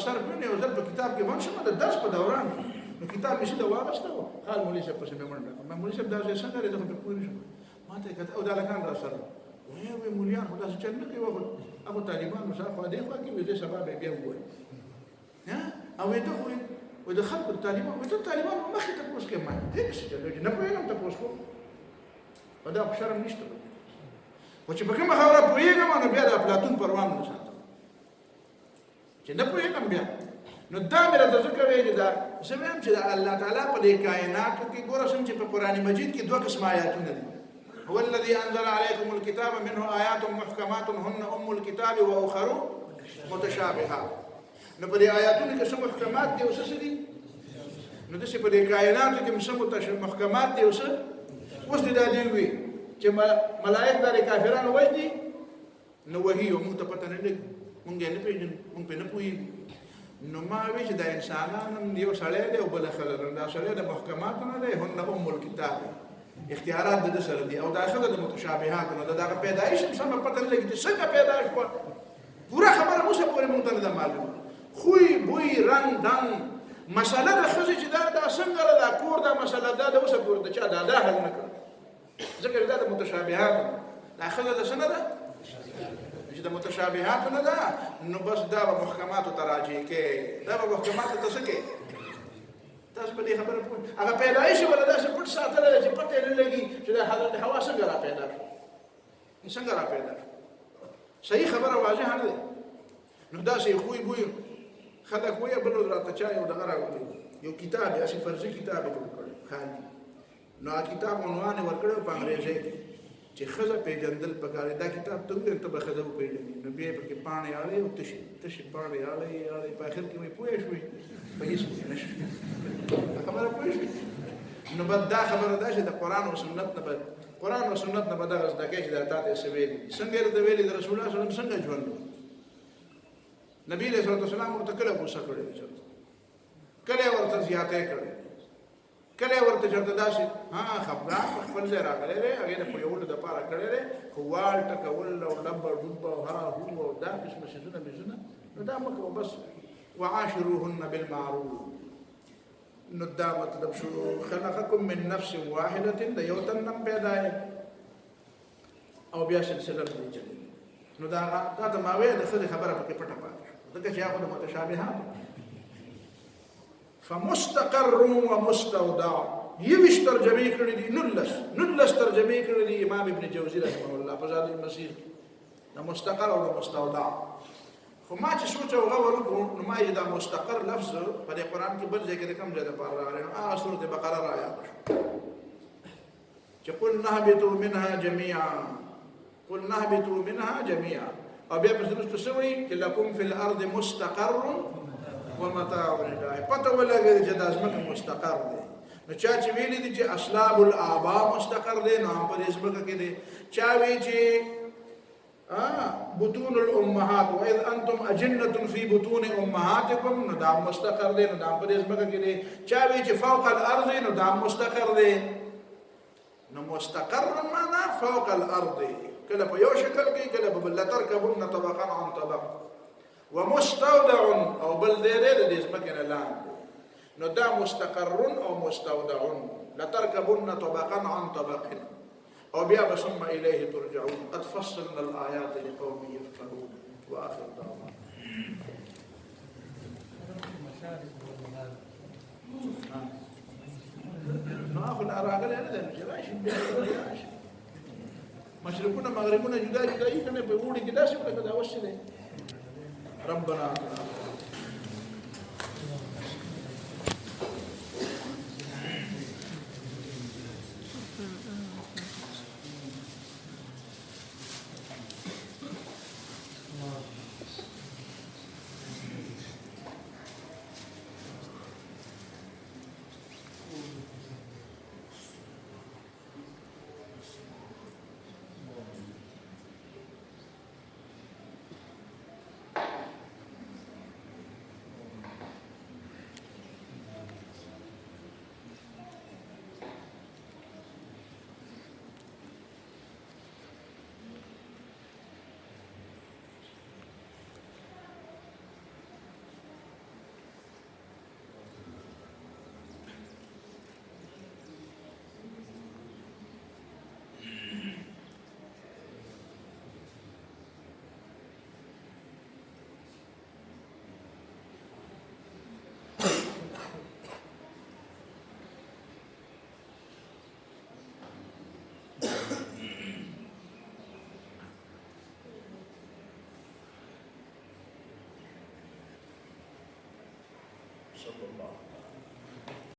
صرف نه او ځل په کتاب کې باندې شمه د درس په دوران نو کتاب مې څه واغسته و حال مولوی صاحب پسې مې منډه ما مولوی صاحب دا څنګه لري ته په پوری شو ما ته کته او دا لکان را سره وې مولیان خدا څه چل نه کوي وغه هغه طالبان مصافه دی خو کې دې سبب بیا وای ها او دې خو و د خلکو طالبان و ته طالبان مخې ته پوس کې ما دې څه چل نه پوهیږم ته پوس کو په دا شرم نشته و چې په کومه خبره پوهیږم نو بیا د افلاطون پروان نه ساتم چې نه پوهیږم بیا نو دا مې راته ذکر ویل دا زموږ چې الله تعالی په دې کائنات کې ګوره څنګه چې په قران مجید کې دوه قسم آیاتونه دي هو الذي انزل عليكم الكتاب منه آيات محكمات هن ام الكتاب واخر متشابهات نو په دې آیاتونو کې څه محکمات دي او څه دي نو د څه په دې کائنات کې څه محکمات دي او څه اوس دې دا دی وی چې ملائکه د کافرانو وایي دي نو وਹੀ او موږ ته پته نه لګي مونږ نه پیژنو مونږ په نه پوهیږو نو ما وی چې د انسانانو یو سړی دی او بل خلک دا سړی د محکماتو نه دی هن ام الكتاب اختیارات د سره دي او داخله د متشابهات نه دا پیدایش سم پته نه لګي چې څنګه پیدا شو پورا خبره مو څه پورې مونږ ته نه معلومه خوې بوې رنگ دنګ مسله د خزې چې دا څنګه دا کور دا مسله دا د اوسه پورې د چا دا حل نه کړ ذکر دا د متشابهات داخله د سنه ده چې د متشابهات نه ده نو بس دا به محکمات تراجع کې دا به محکمات ته څه کې تاسو په دې خبره پوه هغه پیدایش ولا دا څه پټ ساتل چې پټه نه لګي چې د حضرت حوا څنګه را پیدا څنګه را پیدا صحیح خبره واضحه نه ده نو دا شی خوې بوې خلک وایي بل راته چا یو دغه راغلی یو کتاب یې اسی فرضي کتاب جوړ کړی خالي نو کتاب عنوان ورکړو په انګریزي کې چې خزه پیژندل پکاره دا کتاب ته وایي ته به خزه پیژنې نو بیا په کې پانی اړې او تشي پانی اړې په اخر کې مې پوه شوې په هیڅ نشو خبره پوه شوې نو بد دا خبره ده چې د قران او سنت نه بد قران او سنت نه بد غز دغه چې د تاسو سوي څنګه د ویلي د رسول الله صلی الله علیه وسلم څنګه ژوند نبی له صلوات والسلام ورته کله غوسه کړی کله ورته زیاته کړی کله ورته چرته داسې ها خبران خپل ځای راغلی دی هغې نه په یولو دپاره کړی دی خو وال ټکول او لبه ډوبه او ها هو او دا قسمه څیزونه میزونه نو دا مه کوه بس وعاشروهن بالمعروف نو دا مطلب شو خلقکم من نفس واحدة د یو تن نم پیدا او بیا سلسله دې چلی نو دا ته ما وې د څه خبره پکې پټه پاتې دغه چې هغه متشابهات فمستقر ومستودع یوش ترجمه کړی دي نلس ترجمه کړی دي امام ابن جوزی رحمه الله په ځای المسیر د مستقر او مستودع خو ما چې سوچ او غور وکړو نو ما یې دا مستقر لفظ په قرآن کې بل ځای کې کوم ځای د پاره راغلی نو سورۃ بقره راځي چې قل نهبطوا منها جميعا او بیا په سورۃ سوی چې لکم فی الارض مستقر ومتاع لله پته ولګي چې د ازمکه مستقر دی نو چا چې ویلي دي چې اسلاب الاباء مستقر دی نو په دې ازمکه کې دی چا وی چې بطون الامهات واذ انتم اجنه في بطون امهاتكم نو دا مستقر دی نو دا په دې ازمکه کې دی چا وی چې فوق الارض نو دا مستقر دی نو مستقر معنا فوق الارض کله په یو شکل کې کله په بل ترکبن طبقا عن طبق ومستودع او بل دې د ځمکې نه لاندې نو دا مستقر او مستودع لتركبن طبقا عن طبق او بیا ثم الیه ترجعون قد فصلنا الآيات لقوم يفقهون واخر دعوانا ما اخذ اراغل هذا الجلاش مشرقون مغربون جدا جدا کنه په وړي کې داسې ولا دا وسه ربنا